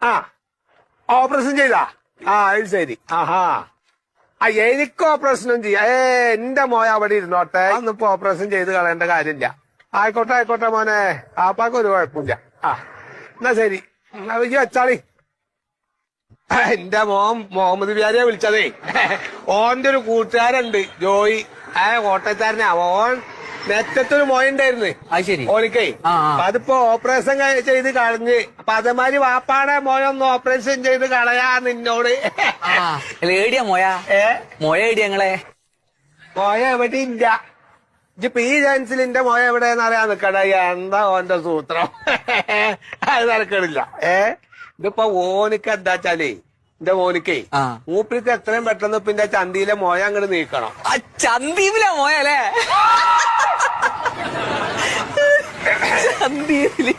ആ ഓപ്പറേഷൻ ചെയ്താ അത് ശരി. ആഹാ എനിക്ക് ഓപ്പറേഷനും ചെയ്യാം. എന്റെ മോയ അവിടെ ഇരുന്നോട്ടെ. ഒന്നിപ്പോ ഓപ്പറേഷൻ ചെയ്ത് കളയേണ്ട കാര്യമില്ല. ആയിക്കോട്ടെ ആയിക്കോട്ടെ മോനെ, ആപ്പാക്ക് ഒരു കുഴപ്പമില്ല. എന്നാ ശരി, ഈ വെച്ചാളി. എന്റെ മുഹമ്മദ് ബിയാരിയെ വിളിച്ചതേ. ഓന്റെ ഒരു കൂട്ടുകാരുണ്ട് ജോയി, കോട്ടയത്താരനാ. ഓൻ നെറ്റത്തൊരു മോയുണ്ടായിരുന്നു ഓലിക്കേ. അതിപ്പോ ഓപ്പറേഷൻ ചെയ്ത് കളഞ്ഞ്. അപ്പൊ അതേമാതിരി വാപ്പാടെ മോയൊന്ന് ഓപ്പറേഷൻ ചെയ്ത് കളയാ നിന്നോട്. ഏടിയാ മോയ? മോയ ഏടിയ ഞങ്ങളെ മോയ എവിടെ ഇല്ല. ഇപ്പൊ ഈ ജാൻസിലിന്റെ മോയ എവിടെയെന്ന് അറിയാൻ നിക്കട. എന്താ ഓന്റെ സൂത്രം? അത് നടക്കണില്ല. ഇതിപ്പോ ഓനിക്ക് എന്താച്ചാലേ, എന്റെ മോനിക്കേ മൂപ്പരിക്ക് എത്രയും പെട്ടെന്ന് ഇപ്പൊ എന്റെ ചന്തിയിലെ മോയ അങ്ങോട്ട് നീക്കണം. ചന്ദീപിലെ മോയല്ലേ? ചന്ദീപില്